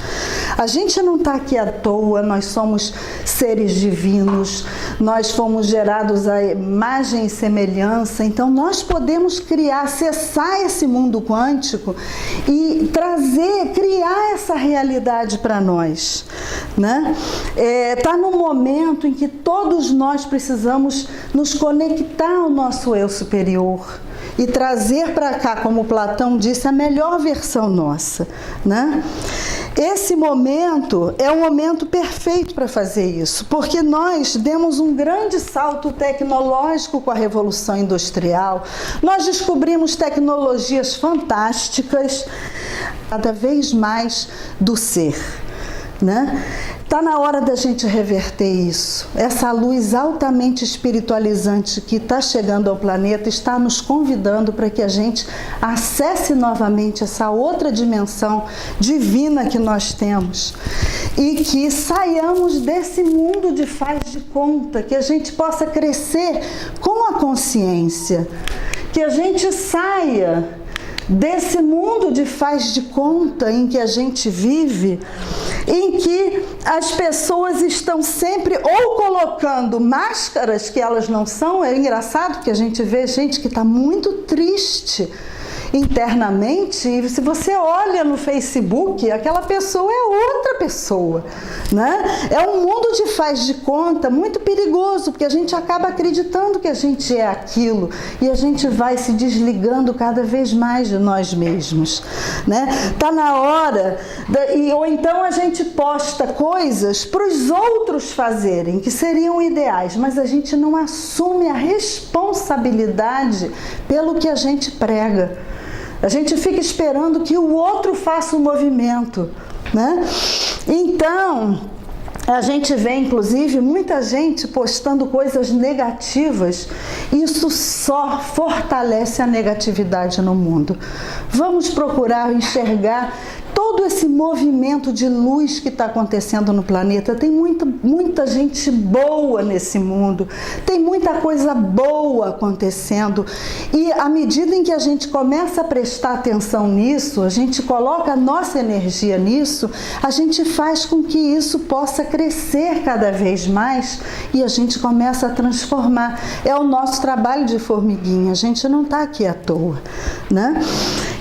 [SPEAKER 2] A gente não está aqui à toa, nós somos seres divinos, nós fomos gerados à imagem e semelhança, então nós podemos criar, acessar esse mundo quântico e criar essa realidade para nós, né? Tá num momento em que todos nós precisamos nos conectar ao nosso eu superior e trazer para cá, como Platão disse, a melhor versão nossa, né? Esse momento é o momento perfeito para fazer isso, porque nós demos um grande salto tecnológico com a Revolução Industrial, nós descobrimos tecnologias fantásticas, cada vez mais do ser, né? Está na hora da gente reverter isso. Essa luz altamente espiritualizante que está chegando ao planeta está nos convidando para que a gente acesse novamente essa outra dimensão divina que nós temos e que saiamos desse mundo de faz de conta, que a gente possa crescer com a consciência, que a gente saia desse mundo de faz de conta em que a gente vive, em que as pessoas estão sempre ou colocando máscaras que elas não são. É engraçado que a gente vê gente que está muito triste internamente, e se você olha no Facebook, aquela pessoa é outra pessoa, né? É um mundo de faz de conta muito perigoso, porque a gente acaba acreditando que a gente é aquilo e a gente vai se desligando cada vez mais de nós mesmos, né? Tá na hora, ou então a gente posta coisas para os outros fazerem, que seriam ideais, mas a gente não assume a responsabilidade pelo que a gente prega. A gente fica esperando que o outro faça o movimento, né? Então, a gente vê, inclusive, muita gente postando coisas negativas. Isso só fortalece a negatividade no mundo. Vamos procurar enxergar todo esse movimento de luz que está acontecendo no planeta. Tem muita gente boa nesse mundo, tem muita coisa boa acontecendo, e à medida em que a gente começa a prestar atenção nisso, a gente coloca a nossa energia nisso, a gente faz com que isso possa crescer cada vez mais e a gente começa a transformar. É o nosso trabalho de formiguinha, a gente não está aqui à toa, né?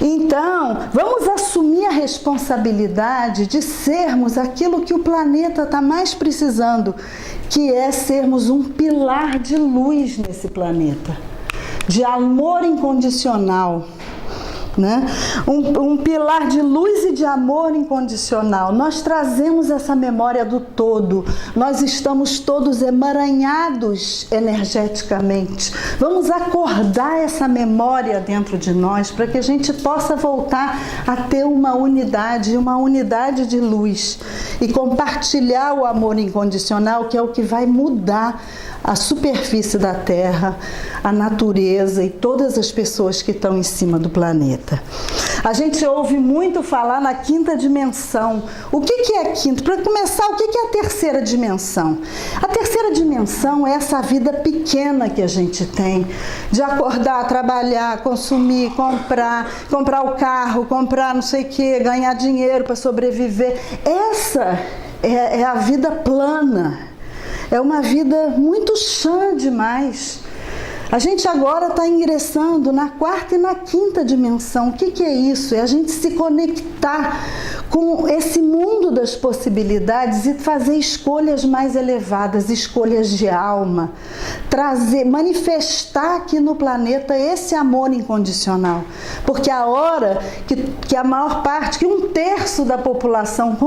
[SPEAKER 2] Então, vamos assumir a responsabilidade de sermos aquilo que o planeta está mais precisando, que é sermos um pilar de luz nesse planeta, de amor incondicional, né? Um pilar de luz e de amor incondicional. Nós trazemos essa memória do todo, nós estamos todos emaranhados energeticamente. Vamos acordar essa memória dentro de nós para que a gente possa voltar a ter uma unidade de luz e compartilhar o amor incondicional, que é o que vai mudar a superfície da Terra, a natureza e todas as pessoas que estão em cima do planeta. A gente ouve muito falar na quinta dimensão. O que é a quinta? Para começar, o que é a terceira dimensão? A terceira dimensão é essa vida pequena que a gente tem, de acordar, trabalhar, consumir, comprar o carro, comprar não sei o que, ganhar dinheiro para sobreviver. Essa é a vida plana. É uma vida muito chã demais. A gente agora está ingressando na quarta e na quinta dimensão. O que é isso? É a gente se conectar com esse mundo das possibilidades e fazer escolhas mais elevadas, escolhas de alma, manifestar aqui no planeta esse amor incondicional. Porque a hora que a maior parte, que 1/3 da população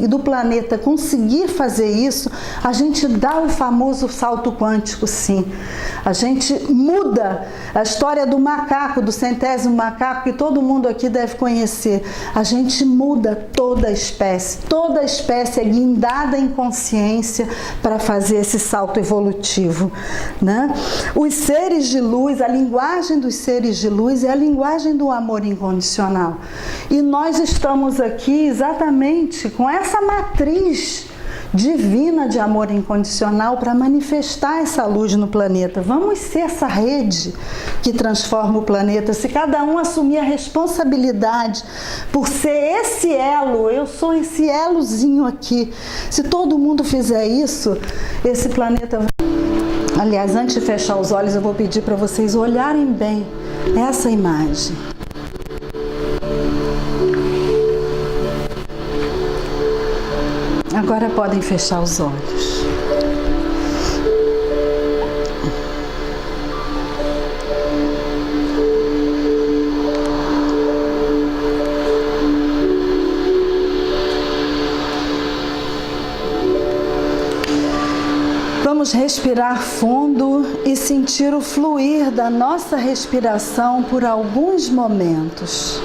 [SPEAKER 2] do planeta conseguir fazer isso, a gente dá o famoso salto quântico, sim. A gente muda a história do macaco, do 100º macaco, que todo mundo aqui deve conhecer. A gente muda toda a espécie é guindada em consciência para fazer esse salto evolutivo, né? Os seres de luz, a linguagem dos seres de luz é a linguagem do amor incondicional. E nós estamos aqui exatamente com essa matriz divina de amor incondicional para manifestar essa luz no planeta. Vamos ser essa rede que transforma o planeta. Se cada um assumir a responsabilidade por ser esse elo, eu sou esse elozinho aqui. Se todo mundo fizer isso, esse planeta vai... Aliás, antes de fechar os olhos, eu vou pedir para vocês olharem bem essa imagem. Agora podem fechar os olhos. Vamos respirar fundo e sentir o fluir da nossa respiração por alguns momentos.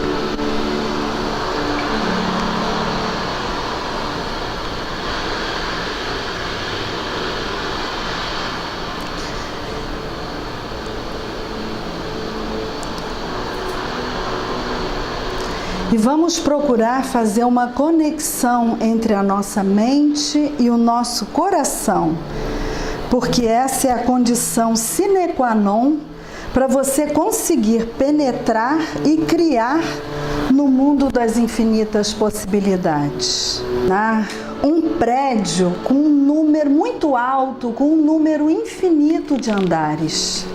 [SPEAKER 2] E vamos procurar fazer uma conexão entre a nossa mente e o nosso coração, porque essa é a condição sine qua non para você conseguir penetrar e criar no mundo das infinitas possibilidades. Um prédio com um número muito alto, com um número infinito de andares.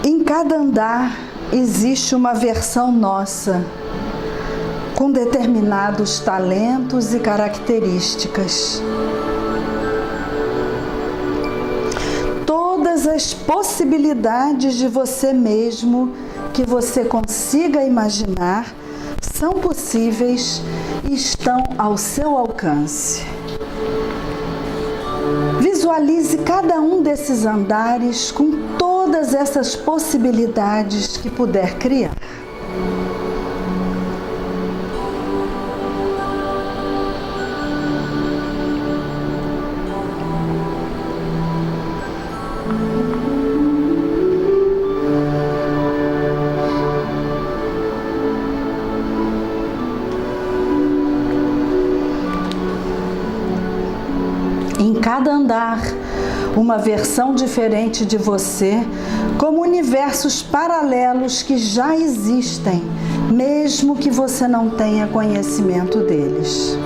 [SPEAKER 2] Em cada andar existe uma versão nossa, com determinados talentos e características. Todas as possibilidades de você mesmo que você consiga imaginar são possíveis e estão ao seu alcance. Visualize cada um desses andares com todas essas possibilidades que puder criar. Em cada andar, uma versão diferente de você, como universos paralelos que já existem, mesmo que você não tenha conhecimento deles.